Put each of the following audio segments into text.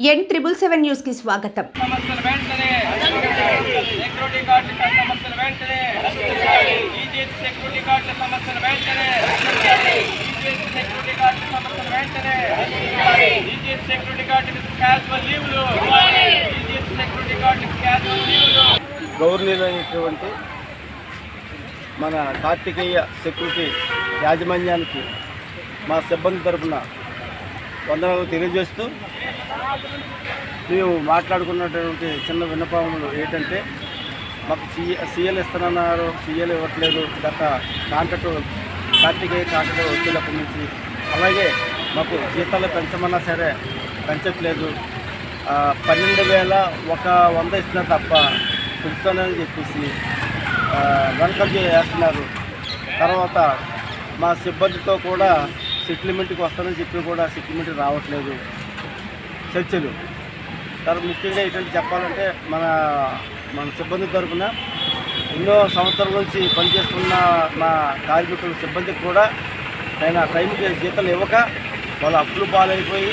N777 news కి స్వాగతం. గౌరవనీయులైనటువంటి మన కార్తికేయ సెక్యూరిటీ యాజమాన్యానికి మా సిబ్బంది తరఫున వందనాలు తెలియజేస్తూ మేము మాట్లాడుకున్నటువంటి చిన్న విన్నపములు ఏంటంటే మాకు సీఎల్ ఇస్తానన్నారు, సీఎల్ ఇవ్వట్లేదు. గత కార్తికేయ కాంట్రాక్ట్ వచ్చేటప్పటి నుంచి అలాగే మాకు జీతాలు పెంచమన్నా సరే పెంచట్లేదు. 12,100 ఇస్తున్నారు తప్ప పెంచుతానని చెప్పేసి వెనకంజ వేస్తున్నారు. తర్వాత మా సిబ్బందితో కూడా సెటిల్మెంట్కి వస్తానని చెప్పి కూడా సెటిల్మెంట్ రావట్లేదు చర్చలు. తర్వాత ముఖ్యంగా ఏంటంటే చెప్పాలంటే మన సిబ్బంది తరఫున ఎన్నో సంవత్సరాల నుంచి పనిచేస్తున్న మా కార్మికుల సిబ్బందికి కూడా ఆయన టైంకి జీతాలు ఇవ్వక వాళ్ళు అప్పులు పాలైపోయి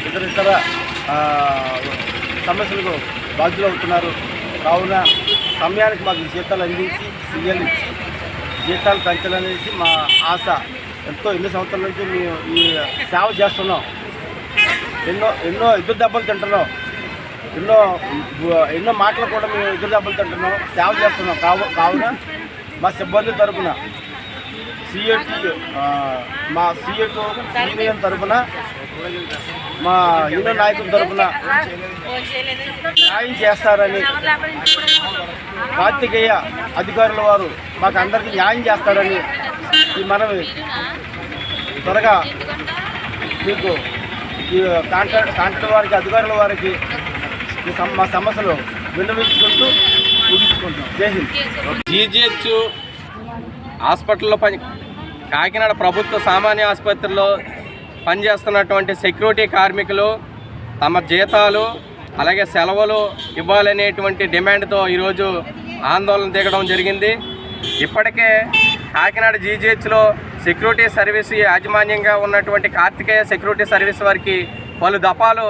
ఇతర సమస్యలకు బాధ్యులు అవుతున్నారు. కావున సమయానికి మాకు జీతాలు అందించి సీఎల్ ఇచ్చి జీతాలు పెంచాలనేసి మా ఆశ. ఎన్నో సంవత్సరాల నుంచి మేము ఈ సేవ చేస్తున్నాం. ఎన్నో ఎదురు దెబ్బలు తింటున్నాం. ఎన్నో మాటలు కూడా మేము ఎదురు దెబ్బలు తింటున్నాం, సేవ చేస్తున్నాం. కావున మా సిబ్బంది తరఫున మా సిఐటి యూనియన్ తరఫున మా యూనియన్ నాయకుల తరఫున న్యాయం చేస్తారని, కార్తికేయ అధికారుల వారు మాకు అందరికీ న్యాయం చేస్తారని ఈ మనవి త్వరగా మీకు ఈ కాంట్రాక్ట్ వారికి అధికారుల వారికి మా సమస్యలు విన్నవించుకుంటూ ముగించుకుంటున్నాం. జై హింద్. జీజీహెచ్ హాస్పిటల్లో కాకినాడ ప్రభుత్వ సామాన్య ఆసుపత్రిలో పనిచేస్తున్నటువంటి సెక్యూరిటీ కార్మికులు తమ జీతాలు అలాగే సెలవులు ఇవ్వాలనేటువంటి డిమాండ్తో ఈరోజు ఆందోళన దిగడం జరిగింది. ఇప్పటికే కాకినాడ జీజీహెచ్లో సెక్యూరిటీ సర్వీస్ యాజమాన్యంగా ఉన్నటువంటి కార్తికేయ సెక్యూరిటీ సర్వీస్ వారికి పలు దఫాలు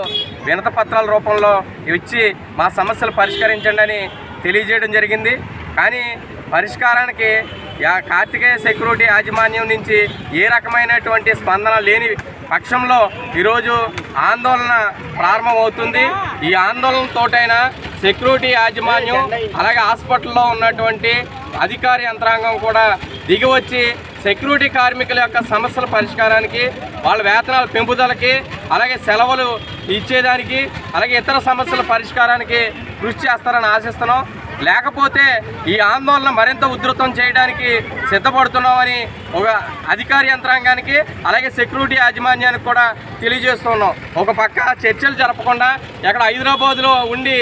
వినతి పత్రాల రూపంలో ఇచ్చి మా సమస్యలు పరిష్కరించండి అని తెలియజేయడం జరిగింది. కానీ పరిష్కారానికి కార్తికేయ సెక్యూరిటీ యాజమాన్యం నుంచి ఏ రకమైనటువంటి స్పందన లేని పక్షంలో ఈరోజు ఆందోళన ప్రారంభమవుతుంది. ఈ ఆందోళనతోటైనా సెక్యూరిటీ యాజమాన్యం అలాగే హాస్పిటల్లో ఉన్నటువంటి అధికార యంత్రాంగం కూడా దిగివచ్చి సెక్యూరిటీ కార్మికుల యొక్క సమస్యల పరిష్కారానికి, వాళ్ళ వేతనాల పెంపుదలకి, అలాగే సెలవులు ఇచ్చేదానికి, అలాగే ఇతర సమస్యల పరిష్కారానికి కృషి చేస్తారని ఆశిస్తున్నాం. లేకపోతే ఈ ఆందోళన మరింత ఉధృతం చేయడానికి సిద్ధపడుతున్నామని ఒక అధికార యంత్రాంగానికి అలాగే సెక్యూరిటీ యాజమాన్యానికి కూడా తెలియజేస్తున్నాం. ఒక పక్క చర్చలు జరపకుండా ఎక్కడ హైదరాబాద్లో ఉండి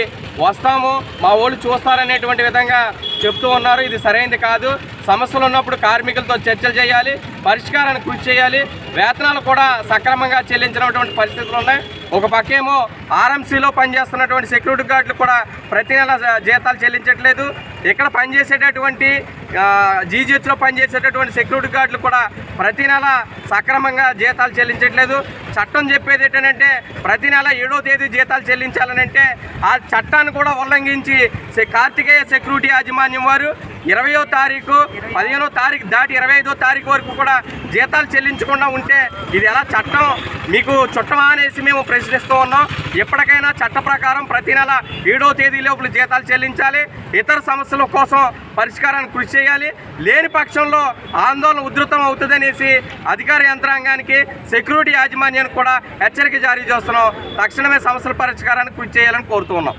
వస్తాము మా వాళ్ళు చూస్తారనేటువంటి విధంగా చెప్తూ ఉన్నారు. ఇది సరైనది కాదు. సమస్యలు ఉన్నప్పుడు కార్మికులతో చర్చలు చేయాలి, పరిష్కారానికి కృషి చేయాలి. వేతనాలు కూడా సక్రమంగా చెల్లించినటువంటి పరిస్థితులు ఉన్నాయి. ఒక పక్కేమో ఆర్ఎంసీలో పనిచేస్తున్నటువంటి సెక్యూరిటీ గార్డులు కూడా ప్రతి నెల జీతాలు చెల్లించట్లేదు. ఇక్కడ పనిచేసేటటువంటి జీజీహెచ్లో పనిచేసేటటువంటి సెక్యూరిటీ గార్డులు కూడా ప్రతి నెల సక్రమంగా జీతాలు చెల్లించట్లేదు. చట్టం చెప్పేది ఏంటంటే ప్రతి నెల 7వ తేదీ జీతాలు చెల్లించాలనంటే ఆ చట్టాన్ని కూడా ఉల్లంఘించి కార్తికేయ సెక్యూరిటీ యాజమాన్యం వారు 20వ తారీఖు 15వ తారీఖు దాటి 25వ తారీఖు వరకు కూడా జీతాలు చెల్లించకుండా ఉంటే ఇది ఎలా చట్టం మీకు చుట్టమా అనేసి మేము ప్రశ్నిస్తూ ఉన్నాం. ఎప్పటికైనా చట్ట ప్రకారం ప్రతి నెల 7వ తేదీ లోపల జీతాలు చెల్లించాలి. ఇతర సమస్యల కోసం పరిష్కారానికి కృషి చేయాలి. లేని పక్షంలో ఆందోళన ఉధృతం అవుతుందనేసి అధికార యంత్రాంగానికి సెక్యూరిటీ యాజమాన్యానికి కూడా హెచ్చరిక జారీ చేస్తున్నాం. తక్షణమే సమస్యల పరిష్కారానికి కృషి చేయాలని కోరుతూ ఉన్నాం.